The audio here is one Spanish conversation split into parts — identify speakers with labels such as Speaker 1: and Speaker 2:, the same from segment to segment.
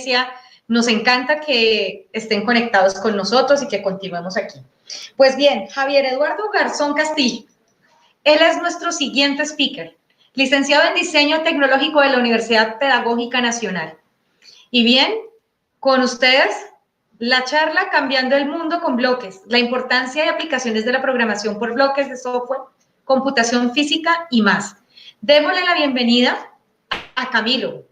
Speaker 1: audiencia. Nos encanta que estén conectados con nosotros y que continuemos aquí. Pues bien, Javier Eduardo Garzón Castillo, él es nuestro siguiente speaker, licenciado en Diseño Tecnológico de la Universidad Pedagógica Nacional. Y bien, con ustedes, la charla Cambiando el Mundo con Bloques, la importancia y aplicaciones de la programación por bloques de software, computación física y más. Démosle la bienvenida a Camilo.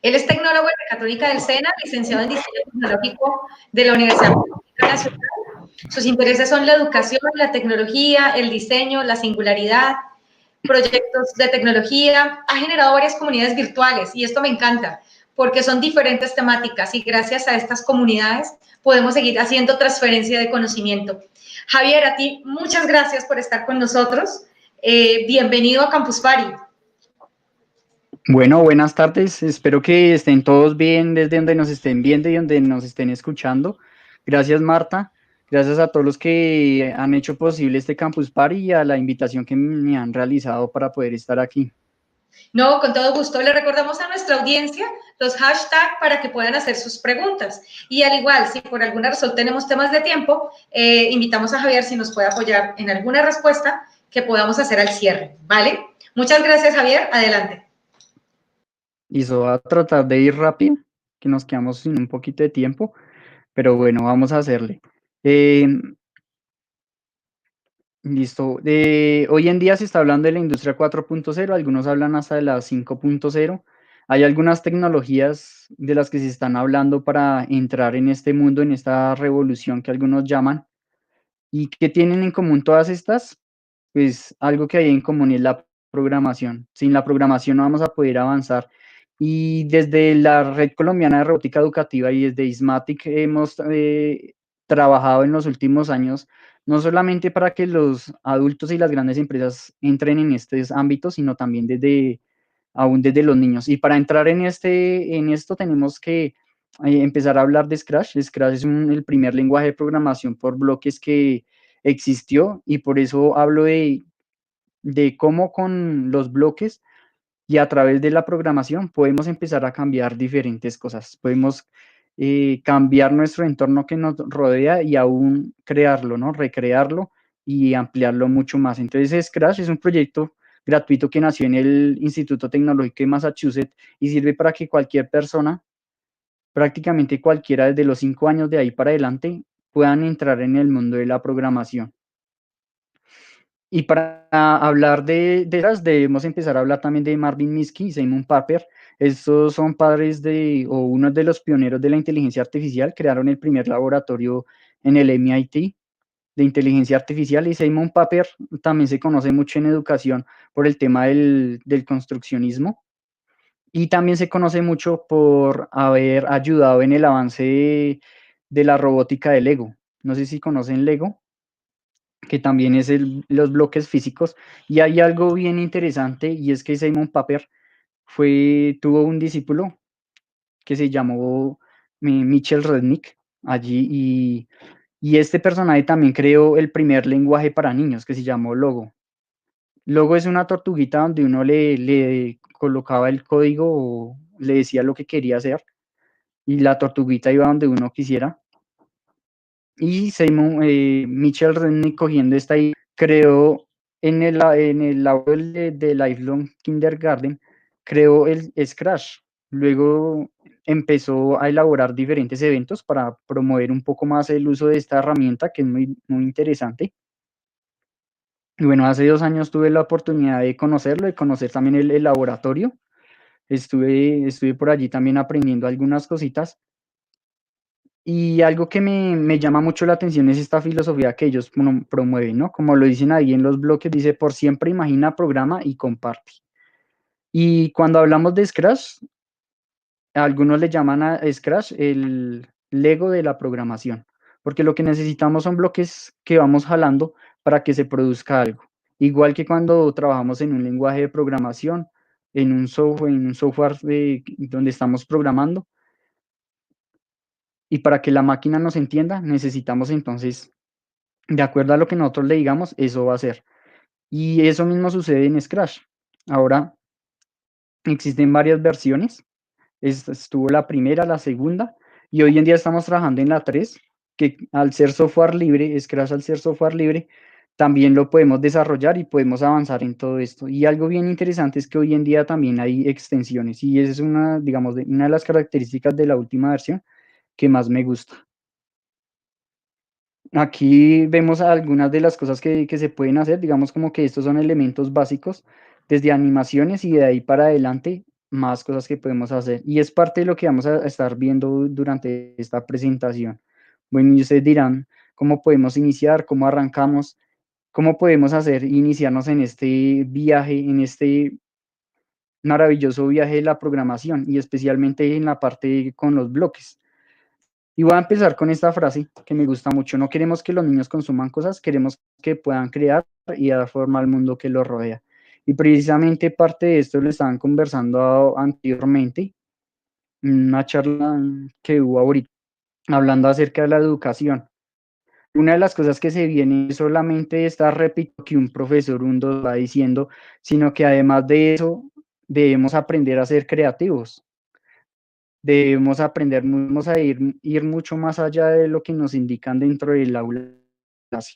Speaker 1: Él es tecnólogo en mecatrónica del SENA, licenciado en Diseño Tecnológico de la Universidad Pedagógica Nacional. Sus intereses son la educación, la tecnología, el diseño, la singularidad, proyectos de tecnología. Ha generado varias comunidades virtuales y esto me encanta porque son diferentes temáticas y gracias a estas comunidades podemos seguir haciendo transferencia de conocimiento. Javier, a ti muchas gracias por estar con nosotros. Bienvenido a Campus Party.
Speaker 2: Bueno, buenas tardes. Espero que estén todos bien desde donde nos estén viendo y donde nos estén escuchando. Gracias, Marta. Gracias a todos los que han hecho posible este Campus Party y a la invitación que me han realizado para poder estar aquí.
Speaker 1: No, con todo gusto. Le recordamos a nuestra audiencia los hashtags para que puedan hacer sus preguntas. Y al igual, si por alguna razón tenemos temas de tiempo, invitamos a Javier si nos puede apoyar en alguna respuesta que podamos hacer al cierre, ¿vale? Muchas gracias, Javier. Adelante.
Speaker 2: Listo, a tratar de ir rápido, que nos quedamos sin un poquito de tiempo, pero bueno, vamos a hacerle. Listo. Hoy en día se está hablando de la industria 4.0, algunos hablan hasta de la 5.0. Hay algunas tecnologías de las que se están hablando para entrar en este mundo, en esta revolución que algunos llaman. ¿Y qué tienen en común todas estas? Pues algo que hay en común es la programación. Sin la programación no vamos a poder avanzar. Y desde la Red Colombiana de Robótica Educativa y desde ISMATIC hemos trabajado en los últimos años no solamente para que los adultos y las grandes empresas entren en estos ámbitos, sino también aún desde los niños. Y para entrar en esto tenemos que empezar a hablar de Scratch. Scratch es el primer lenguaje de programación por bloques que existió y por eso hablo de cómo con los bloques y a través de la programación podemos empezar a cambiar diferentes cosas. Podemos cambiar nuestro entorno que nos rodea y aún crearlo, ¿no? Recrearlo y ampliarlo mucho más. Entonces, Scratch es un proyecto gratuito que nació en el Instituto Tecnológico de Massachusetts y sirve para que cualquier persona, prácticamente cualquiera desde los 5 años de ahí para adelante, puedan entrar en el mundo de la programación. Y para hablar de ellas, debemos empezar a hablar también de Marvin Minsky y Simon Papert. Estos son padres o uno de los pioneros de la inteligencia artificial. Crearon el primer laboratorio en el MIT de inteligencia artificial. Y Simon Papert también se conoce mucho en educación por el tema del construccionismo. Y también se conoce mucho por haber ayudado en el avance de la robótica de Lego. No sé si conocen Lego, que también es los bloques físicos. Y hay algo bien interesante y es que Simon Papert tuvo un discípulo que se llamó Michel Rednick allí y este personaje también creó el primer lenguaje para niños que se llamó Logo. Logo es una tortuguita donde uno le colocaba el código o le decía lo que quería hacer y la tortuguita iba donde uno quisiera. Y Michel Rednick cogiendo esta idea creó en el lado de Lifelong Kindergarten, creó el Scratch. Luego empezó a elaborar diferentes eventos para promover un poco más el uso de esta herramienta que es muy, muy interesante. Y bueno, hace 2 años tuve la oportunidad de conocerlo, de conocer también el laboratorio. Estuve por allí también aprendiendo algunas cositas. Y algo que me llama mucho la atención es esta filosofía que ellos promueven, ¿no? Como lo dicen ahí en los bloques, dice, por siempre imagina, programa y comparte. Y cuando hablamos de Scratch, algunos le llaman a Scratch el Lego de la programación, porque lo que necesitamos son bloques que vamos jalando para que se produzca algo. Igual que cuando trabajamos en un lenguaje de programación, en un software donde estamos programando, y para que la máquina nos entienda, necesitamos entonces, de acuerdo a lo que nosotros le digamos, eso va a ser. Y eso mismo sucede en Scratch. Ahora existen varias versiones. Estuvo la primera, la segunda, y hoy en día estamos trabajando en la 3, que al ser software libre, Scratch al ser software libre, también lo podemos desarrollar y podemos avanzar en todo esto. Y algo bien interesante es que hoy en día también hay extensiones, y esa es una, digamos, una de las características de la última versión que más me gusta. Aquí vemos algunas de las cosas que se pueden hacer, digamos como que estos son elementos básicos, desde animaciones y de ahí para adelante más cosas que podemos hacer. Y es parte de lo que vamos a estar viendo durante esta presentación. Bueno, y ustedes dirán, ¿cómo podemos iniciar? ¿Cómo arrancamos? ¿Cómo podemos hacer iniciarnos en este viaje, en este maravilloso viaje de la programación y especialmente en la parte con los bloques? Y voy a empezar con esta frase que me gusta mucho. No queremos que los niños consuman cosas, queremos que puedan crear y dar forma al mundo que los rodea. Y precisamente parte de esto lo estaban conversando anteriormente, en una charla que hubo ahorita, hablando acerca de la educación. Una de las cosas que se viene es solamente estar repito que un profesor, un docente va diciendo, sino que además de eso debemos aprender a ser creativos. Debemos aprender, vamos a ir mucho más allá de lo que nos indican dentro del aula clase.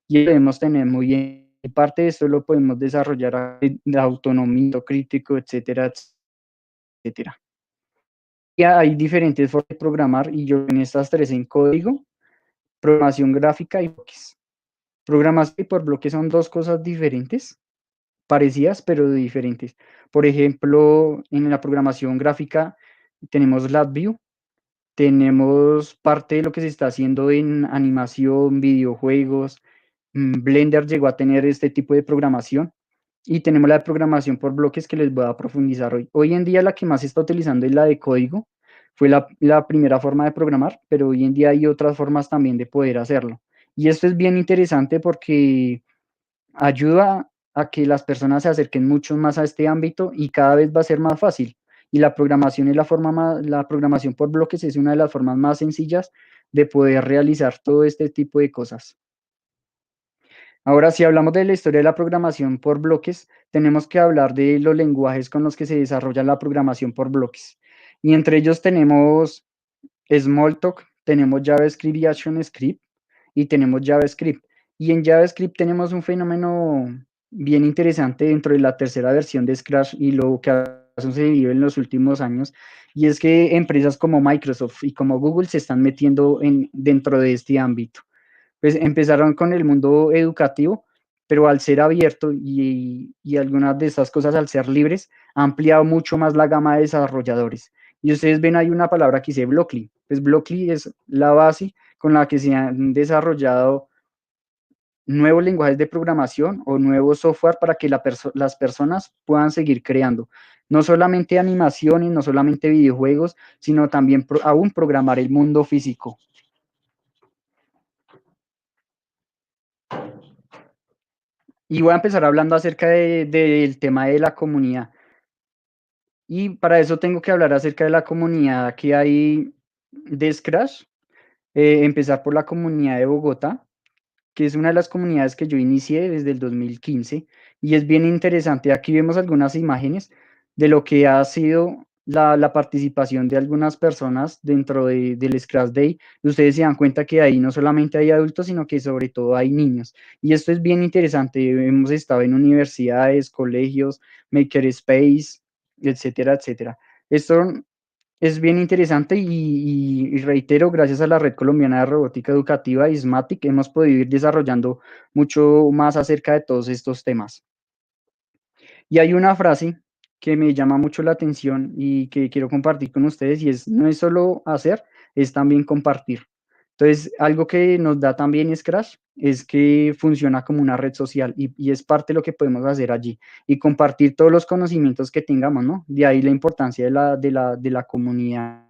Speaker 2: Y debemos tener muy bien, y parte de esto lo podemos desarrollar de autonomía, crítico, etcétera, etcétera. Y hay diferentes formas de programar y yo en estas tres en código, programación gráfica y bloques. Programación por bloques son dos cosas diferentes, parecidas pero diferentes. Por ejemplo, en la programación gráfica tenemos LabVIEW. Tenemos parte de lo que se está haciendo en animación, videojuegos. Blender llegó a tener este tipo de programación. Y tenemos la de programación por bloques que les voy a profundizar hoy. Hoy en día la que más se está utilizando es la de código. Fue la primera forma de programar, pero hoy en día hay otras formas también de poder hacerlo. Y esto es bien interesante porque ayuda a que las personas se acerquen mucho más a este ámbito y cada vez va a ser más fácil. Y la programación es la programación por bloques es una de las formas más sencillas de poder realizar todo este tipo de cosas. Ahora, si hablamos de la historia de la programación por bloques, tenemos que hablar de los lenguajes con los que se desarrolla la programación por bloques. Y entre ellos tenemos Smalltalk, tenemos JavaScript y ActionScript y tenemos JavaScript. Y en JavaScript tenemos un fenómeno bien interesante dentro de la tercera versión de Scratch y lo que ha sucedido en los últimos años, y es que empresas como Microsoft y como Google se están metiendo dentro de este ámbito. Pues empezaron con el mundo educativo, pero al ser abierto y algunas de estas cosas al ser libres, ha ampliado mucho más la gama de desarrolladores. Y ustedes ven, hay una palabra que dice Blockly. Pues Blockly es la base con la que se han desarrollado nuevos lenguajes de programación o nuevo software para que las personas puedan seguir creando. No solamente animaciones, no solamente videojuegos, sino también aún programar el mundo físico. Y voy a empezar hablando acerca del tema de la comunidad. Y para eso tengo que hablar acerca de la comunidad que hay de Scratch. Empezar por la comunidad de Bogotá, que es una de las comunidades que yo inicié desde el 2015 y es bien interesante. Aquí vemos algunas imágenes de lo que ha sido la participación de algunas personas dentro del Scratch Day. Y ustedes se dan cuenta que ahí no solamente hay adultos, sino que sobre todo hay niños. Y esto es bien interesante. Hemos estado en universidades, colegios, makerspace, etcétera, etcétera. Esto es bien interesante y reitero, gracias a la Red Colombiana de Robótica Educativa, ISMATIC, hemos podido ir desarrollando mucho más acerca de todos estos temas. Y hay una frase que me llama mucho la atención y que quiero compartir con ustedes y es, no es solo hacer, es también compartir. Entonces, algo que nos da también Scratch es que funciona como una red social y es parte de lo que podemos hacer allí y compartir todos los conocimientos que tengamos, ¿no? De ahí la importancia de la comunidad.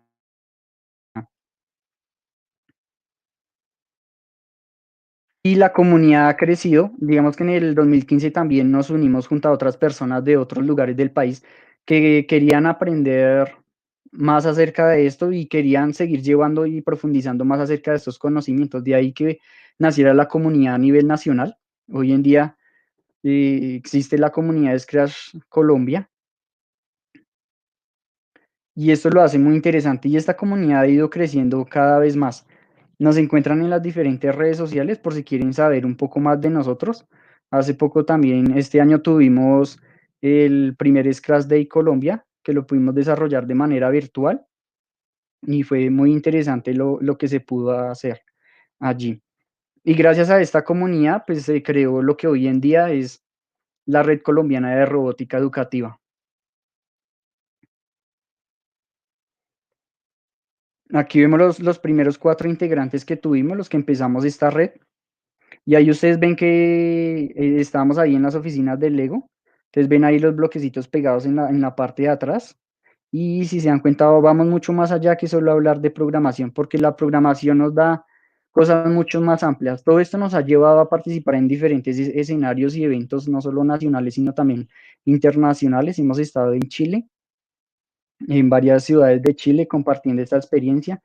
Speaker 2: Y la comunidad ha crecido, digamos que en el 2015 también nos unimos junto a otras personas de otros lugares del país que querían aprender más acerca de esto y querían seguir llevando y profundizando más acerca de estos conocimientos. De ahí que naciera la comunidad a nivel nacional. Hoy en día existe la comunidad de Scratch Colombia Y esto lo hace muy interesante y esta comunidad ha ido creciendo cada vez más. Nos encuentran en las diferentes redes sociales por si quieren saber un poco más de nosotros. Hace poco también, este año tuvimos el primer Scratch Day Colombia, que lo pudimos desarrollar de manera virtual y fue muy interesante lo que se pudo hacer allí. Y gracias a esta comunidad, pues se creó lo que hoy en día es la Red Colombiana de Robótica Educativa. Aquí vemos los primeros 4 integrantes que tuvimos, los que empezamos esta red. Y ahí ustedes ven que estábamos ahí en las oficinas del Lego. Entonces ven ahí los bloquecitos pegados en la parte de atrás. Y si se dan cuenta, vamos mucho más allá que solo hablar de programación, porque la programación nos da cosas mucho más amplias. Todo esto nos ha llevado a participar en diferentes escenarios y eventos, no solo nacionales, sino también internacionales. Hemos estado en Chile, en varias ciudades de Chile, compartiendo esta experiencia.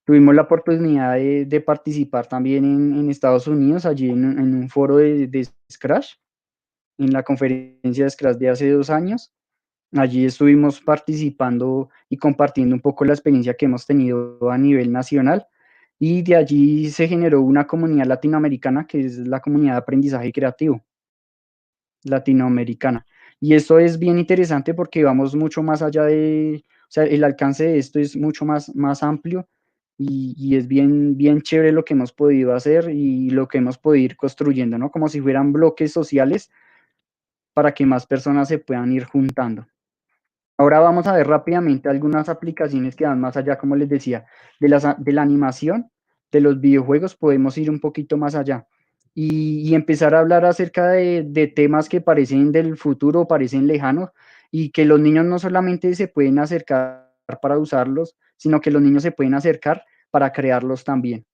Speaker 2: Tuvimos la oportunidad de participar también en Estados Unidos, allí en un foro de Scratch, en la conferencia de Scratch de hace 2 años. Allí estuvimos participando y compartiendo un poco la experiencia que hemos tenido a nivel nacional, y de allí se generó una comunidad latinoamericana, que es la comunidad de aprendizaje creativo latinoamericana. Y esto es bien interesante porque vamos mucho más allá o sea, el alcance de esto es mucho más amplio y es bien chévere lo que hemos podido hacer y lo que hemos podido ir construyendo, ¿no? Como si fueran bloques sociales para que más personas se puedan ir juntando. Ahora vamos a ver rápidamente algunas aplicaciones que van más allá, como les decía, de la animación, de los videojuegos, podemos ir un poquito más allá y empezar a hablar acerca de temas que parecen del futuro, parecen lejanos, y que los niños no solamente se pueden acercar para usarlos, sino que los niños se pueden acercar para crearlos también.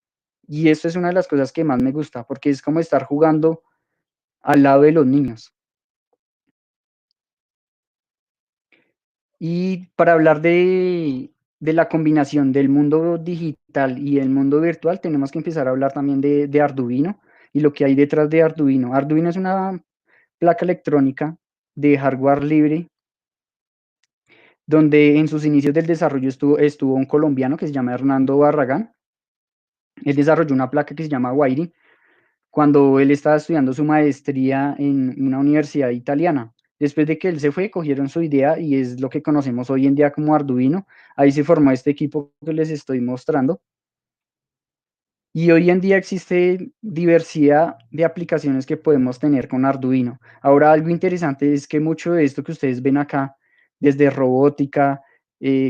Speaker 2: Y esto es una de las cosas que más me gusta, porque es como estar jugando al lado de los niños. Y para hablar de la combinación del mundo digital y el mundo virtual, tenemos que empezar a hablar también de Arduino y lo que hay detrás de Arduino. Arduino es una placa electrónica de hardware libre, donde en sus inicios del desarrollo estuvo un colombiano que se llama Hernando Barragán. Él desarrolló una placa que se llama Wiring cuando él estaba estudiando su maestría en una universidad italiana. Después de que él se fue, cogieron su idea y es lo que conocemos hoy en día como Arduino. Ahí se formó este equipo que les estoy mostrando. Y hoy en día existe diversidad de aplicaciones que podemos tener con Arduino. Ahora, algo interesante es que mucho de esto que ustedes ven acá, desde robótica,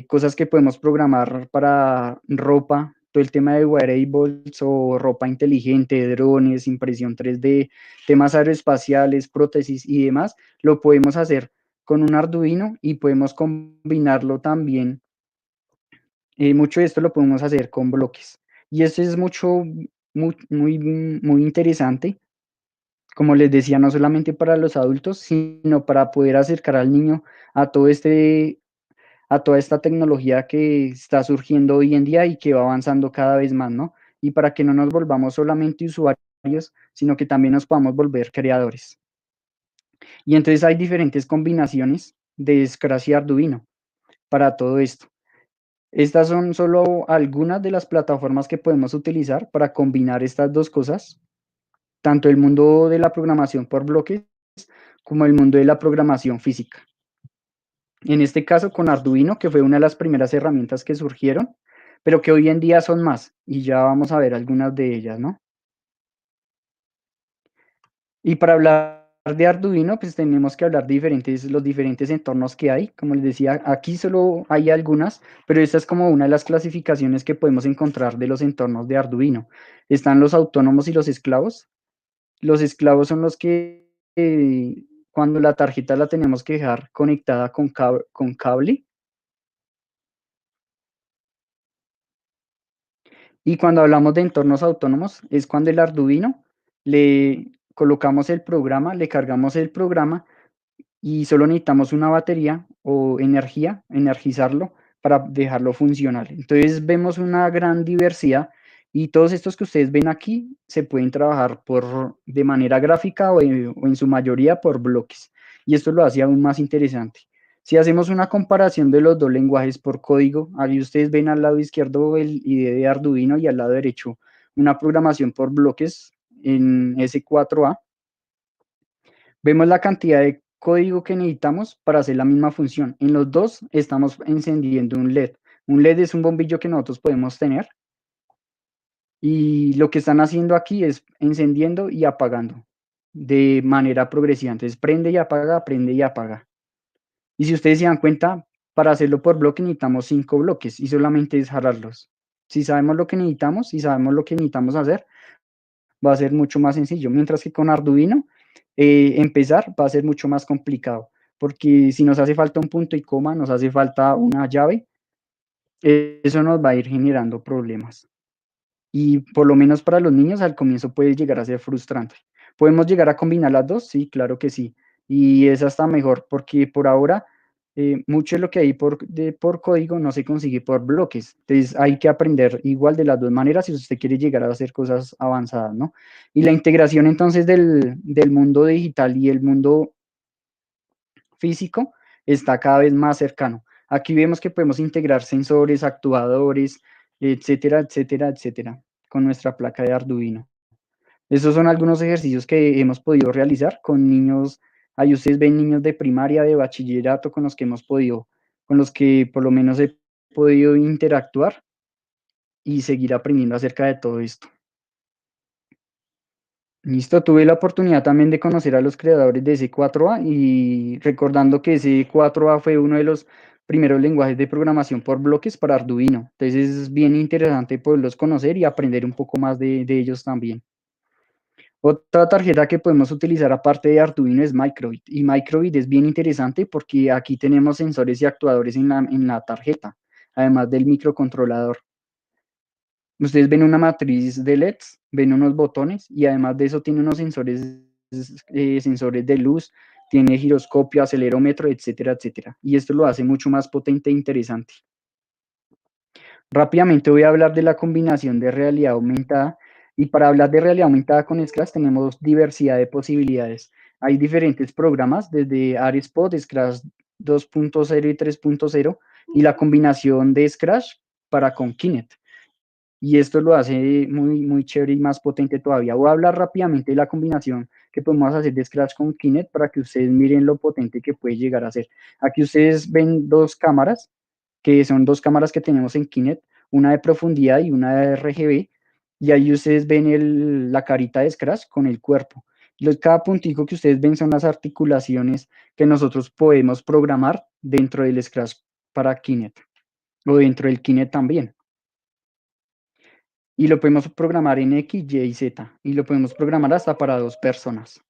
Speaker 2: cosas que podemos programar para ropa, todo el tema de wearables o ropa inteligente, drones, impresión 3D, temas aeroespaciales, prótesis y demás, lo podemos hacer con un Arduino y podemos combinarlo también. Mucho de esto lo podemos hacer con bloques. Y esto es muy interesante, como les decía, no solamente para los adultos, sino para poder acercar al niño a a toda esta tecnología que está surgiendo hoy en día y que va avanzando cada vez más, ¿no? Y para que no nos volvamos solamente usuarios, sino que también nos podamos volver creadores. Y entonces hay diferentes combinaciones de Scratch y Arduino para todo esto. Estas son solo algunas de las plataformas que podemos utilizar para combinar estas dos cosas, tanto el mundo de la programación por bloques como el mundo de la programación física. En este caso con Arduino, que fue una de las primeras herramientas que surgieron, pero que hoy en día son más, y ya vamos a ver algunas de ellas, ¿no? Y para hablar de Arduino, pues tenemos que hablar de los diferentes entornos que hay. Como les decía, aquí solo hay algunas, pero esta es como una de las clasificaciones que podemos encontrar de los entornos de Arduino. Están los autónomos y los esclavos. Los esclavos son los que cuando la tarjeta la tenemos que dejar conectada con cable. Y cuando hablamos de entornos autónomos, es cuando el Arduino le colocamos el programa, le cargamos el programa y solo necesitamos una batería o energía, energizarlo para dejarlo funcional. Entonces vemos una gran diversidad y todos estos que ustedes ven aquí se pueden trabajar de manera gráfica o en su mayoría por bloques. Y esto lo hace aún más interesante. Si hacemos una comparación de los dos lenguajes por código, ahí ustedes ven al lado izquierdo el IDE de Arduino y al lado derecho una programación por bloques en S4A. Vemos la cantidad de código que necesitamos para hacer la misma función. En los dos estamos encendiendo un LED. Un LED es un bombillo que nosotros podemos tener y lo que están haciendo aquí es encendiendo y apagando de manera progresiva. Entonces prende y apaga, prende y apaga. Y si ustedes se dan cuenta, para hacerlo por bloque necesitamos 5 bloques y solamente es jalarlos. Si sabemos lo que necesitamos y sabemos lo que necesitamos hacer, va a ser mucho más sencillo. Mientras que con Arduino, empezar va a ser mucho más complicado, porque si nos hace falta un punto y coma, nos hace falta una llave, eso nos va a ir generando problemas. Y por lo menos para los niños al comienzo puede llegar a ser frustrante. ¿Podemos llegar a combinar las dos? Sí, claro que sí. Y es hasta mejor, porque por ahora mucho de lo que hay por código no se consigue por bloques. Entonces hay que aprender igual de las dos maneras si usted quiere llegar a hacer cosas avanzadas, ¿no? Y la integración entonces del mundo digital y el mundo físico está cada vez más cercano. Aquí vemos que podemos integrar sensores, actuadores, etcétera, etcétera, etcétera, con nuestra placa de Arduino. Esos son algunos ejercicios que hemos podido realizar con niños. Ahí ustedes ven niños de primaria, de bachillerato, con los que hemos podido, con los que por lo menos he podido interactuar y seguir aprendiendo acerca de todo esto. Listo, tuve la oportunidad también de conocer a los creadores de C4A y recordando que C4A fue uno de los primeros lenguajes de programación por bloques para Arduino. Entonces es bien interesante poderlos conocer y aprender un poco más de ellos también. Otra tarjeta que podemos utilizar aparte de Arduino es Microbit. Y Microbit es bien interesante porque aquí tenemos sensores y actuadores en la tarjeta, además del microcontrolador. Ustedes ven una matriz de LEDs, ven unos botones y además de eso tiene unos sensores de luz, tiene giroscopio, acelerómetro, etcétera, etcétera. Y esto lo hace mucho más potente e interesante. Rápidamente voy a hablar de la combinación de realidad aumentada. Y para hablar de realidad aumentada con Scratch tenemos diversidad de posibilidades. Hay diferentes programas desde ARSPOT, Scratch 2.0 y 3.0 y la combinación de Scratch para con Kinect. Y esto lo hace muy, muy chévere y más potente todavía. Voy a hablar rápidamente de la combinación que podemos hacer de Scratch con Kinect para que ustedes miren lo potente que puede llegar a ser. Aquí ustedes ven dos cámaras, que son dos cámaras que tenemos en Kinect, una de profundidad y una de RGB, y ahí ustedes ven la carita de Scratch con el cuerpo. Cada puntico que ustedes ven son las articulaciones que nosotros podemos programar dentro del Scratch para Kinect, o dentro del Kinect también. Y lo podemos programar en X, Y y Z. Y lo podemos programar hasta para 2 personas.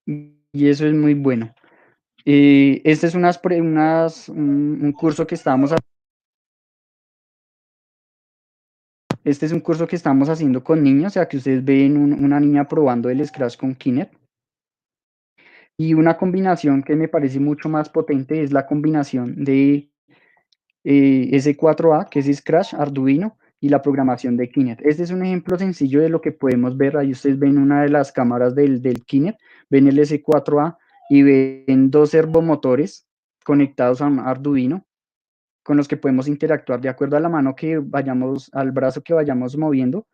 Speaker 2: Y eso es muy bueno. Este es un curso que estábamos Este es un curso que estamos haciendo con niños, o sea que ustedes ven una niña probando el Scratch con Kinect. Y una combinación que me parece mucho más potente es la combinación de S4A, que es Scratch, Arduino, y la programación de Kinect. Este es un ejemplo sencillo de lo que podemos ver. Ahí ustedes ven una de las cámaras del Kinect, ven el S4A y ven dos servomotores conectados a un Arduino con los que podemos interactuar de acuerdo a la mano que vayamos, al brazo que vayamos moviendo,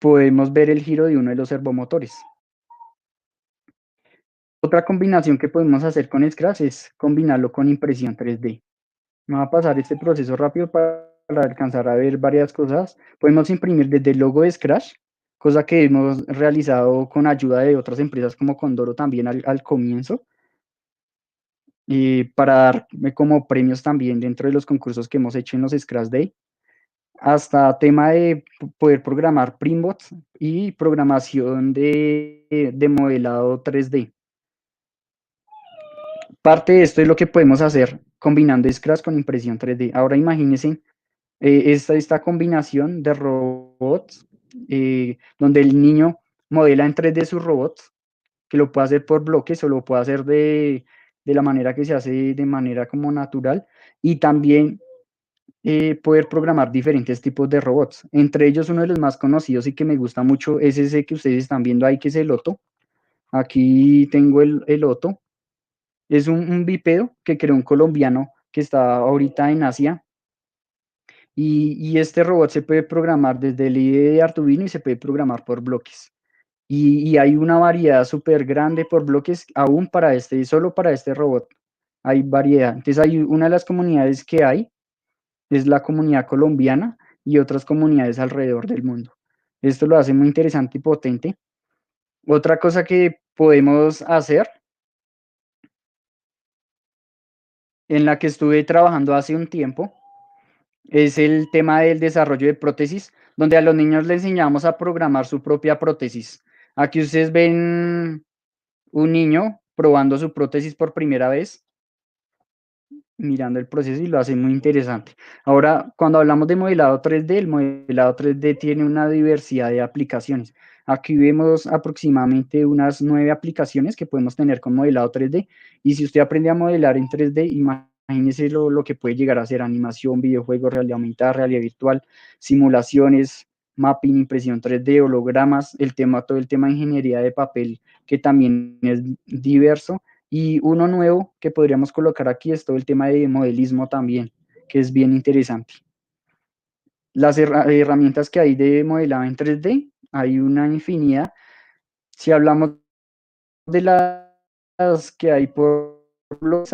Speaker 2: podemos ver el giro de uno de los servomotores. Otra combinación que podemos hacer con Scratch es combinarlo con impresión 3D. Me va a pasar este proceso rápido para alcanzar a ver varias cosas. Podemos imprimir desde el logo de Scratch, cosa que hemos realizado con ayuda de otras empresas como Condoro también al comienzo, para dar como premios también dentro de los concursos que hemos hecho en los Scratch Day, hasta tema de poder programar Primbots y programación de modelado 3D. Parte de esto es lo que podemos hacer combinando Scratch con impresión 3D. Ahora imagínense esta combinación de robots, donde el niño modela en 3D sus robots, que lo puede hacer por bloques o lo puede hacer de la manera que se hace de manera como natural, y también poder programar diferentes tipos de robots. Entre ellos, uno de los más conocidos y que me gusta mucho es ese que ustedes están viendo ahí, que es el Otto. Aquí tengo el Otto. Es un bípedo que creó un colombiano que está ahorita en Asia. Y este robot se puede programar desde el IDE de Arduino y se puede programar por bloques. Y hay una variedad súper grande por bloques aún para solo para este robot. Hay variedad. Entonces hay una de las comunidades que hay, es la comunidad colombiana y otras comunidades alrededor del mundo. Esto lo hace muy interesante y potente. Otra cosa que podemos hacer, en la que estuve trabajando hace un tiempo, es el tema del desarrollo de prótesis, donde a los niños les enseñamos a programar su propia prótesis. Aquí ustedes ven un niño probando su prótesis por primera vez, mirando el proceso, y lo hace muy interesante. Ahora, cuando hablamos de modelado 3D, el modelado 3D tiene una diversidad de aplicaciones. Aquí vemos aproximadamente unas 9 aplicaciones que podemos tener con modelado 3D, y si usted aprende a modelar en 3D, imagínese lo que puede llegar a ser animación, videojuegos, realidad aumentada, realidad virtual, simulaciones, mapping, impresión 3D, hologramas, todo el tema de ingeniería de papel, que también es diverso. Y uno nuevo que podríamos colocar aquí es todo el tema de modelismo también, que es bien interesante. Las herramientas que hay de modelado en 3D, hay una infinidad. Si hablamos de las que hay por los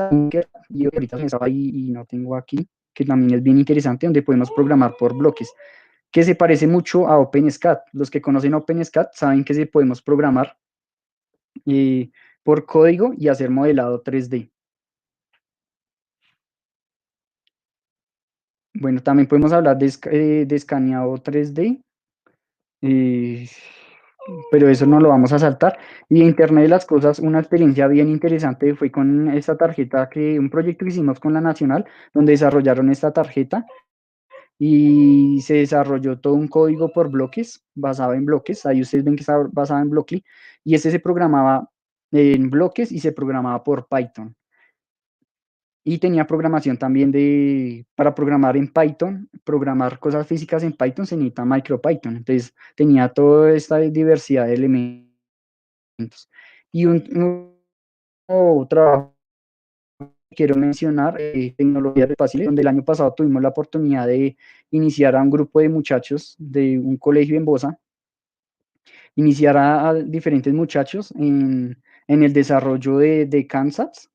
Speaker 2: y ahorita se me estaba ahí y no tengo aquí, que también es bien interesante, donde podemos programar por bloques, que se parece mucho a OpenSCAD. Los que conocen OpenSCAD saben que se podemos programar por código y hacer modelado 3D. Bueno, también podemos hablar de escaneado 3D, eh, pero eso no lo vamos a saltar. Y Internet de las Cosas, una experiencia bien interesante fue con esta tarjeta, un proyecto que hicimos con la Nacional, donde desarrollaron esta tarjeta y se desarrolló todo un código por bloques, basado en bloques. Ahí ustedes ven que está basado en Blockly, y este se programaba en bloques y se programaba por Python. Y tenía programación también para programar en Python, programar cosas físicas en Python se necesita MicroPython. Entonces tenía toda esta diversidad de elementos. Y un trabajo que quiero mencionar, tecnologías fáciles, donde el año pasado tuvimos la oportunidad de iniciar a un grupo de muchachos de un colegio en Bosa, iniciar a diferentes muchachos en el desarrollo de CANSATs,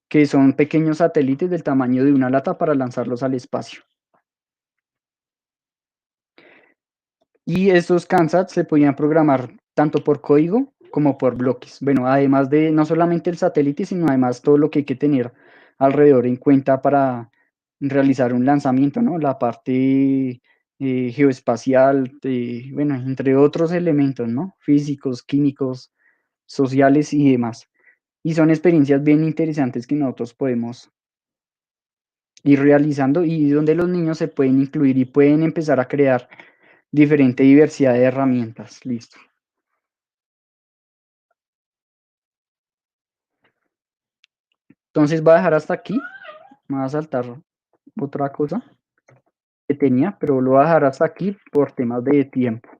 Speaker 2: que son pequeños satélites del tamaño de una lata para lanzarlos al espacio. Y estos CANSATs se podían programar tanto por código como por bloques. Bueno, además de no solamente el satélite, sino además todo lo que hay que tener alrededor en cuenta para realizar un lanzamiento, ¿no? La parte geoespacial, bueno, entre otros elementos, ¿no? Físicos, químicos, sociales y demás. Y son experiencias bien interesantes que nosotros podemos ir realizando, y donde los niños se pueden incluir y pueden empezar a crear diferente diversidad de herramientas. Listo. Entonces voy a dejar hasta aquí. Me voy a saltar otra cosa que tenía, pero lo voy a dejar hasta aquí por temas de tiempo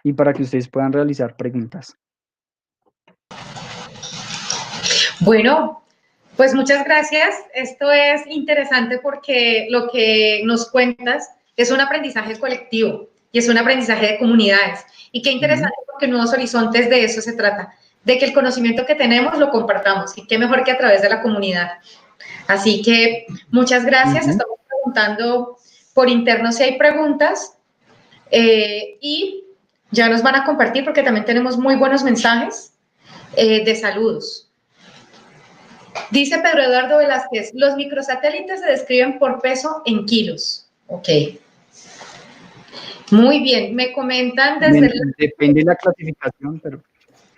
Speaker 2: y para que ustedes puedan realizar preguntas.
Speaker 1: Bueno, pues muchas gracias. Esto es interesante porque lo que nos cuentas es un aprendizaje colectivo y es un aprendizaje de comunidades. Y qué interesante porque Nuevos Horizontes de eso se trata, de que el conocimiento que tenemos lo compartamos, y qué mejor que a través de la comunidad. Así que muchas gracias. Estamos preguntando por interno si hay preguntas y ya nos van a compartir porque también tenemos muy buenos mensajes de saludos. Dice Pedro Eduardo Velázquez, los microsatélites se describen por peso en kilos. Ok. Muy bien, me comentan desde...
Speaker 2: Depende de la clasificación, pero...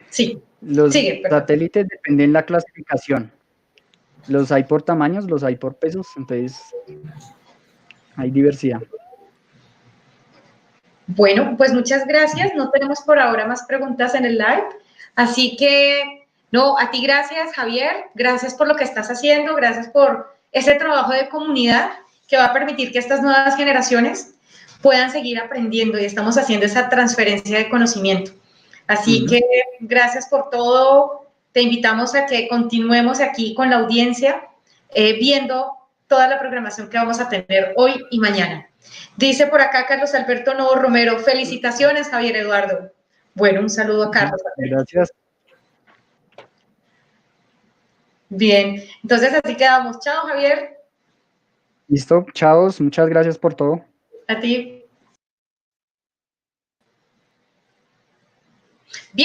Speaker 1: Sí,
Speaker 2: los
Speaker 1: sigue,
Speaker 2: satélites dependen de la clasificación. Los hay por tamaños, los hay por pesos, entonces hay diversidad.
Speaker 1: Bueno, pues muchas gracias. No tenemos por ahora más preguntas en el live. Así que, no, a ti gracias, Javier. Gracias por lo que estás haciendo. Gracias por ese trabajo de comunidad que va a permitir que estas nuevas generaciones puedan seguir aprendiendo, y estamos haciendo esa transferencia de conocimiento. Así que gracias por todo te invitamos a que continuemos aquí con la audiencia viendo toda la programación que vamos a tener hoy y mañana. Dice por acá Carlos Alberto Novo Romero, felicitaciones Javier Eduardo. Bueno, un saludo a Carlos Alberto.
Speaker 2: Gracias.
Speaker 1: Bien, entonces así quedamos. Chao Javier.
Speaker 2: Listo, chavos, muchas gracias por todo.
Speaker 1: A ti.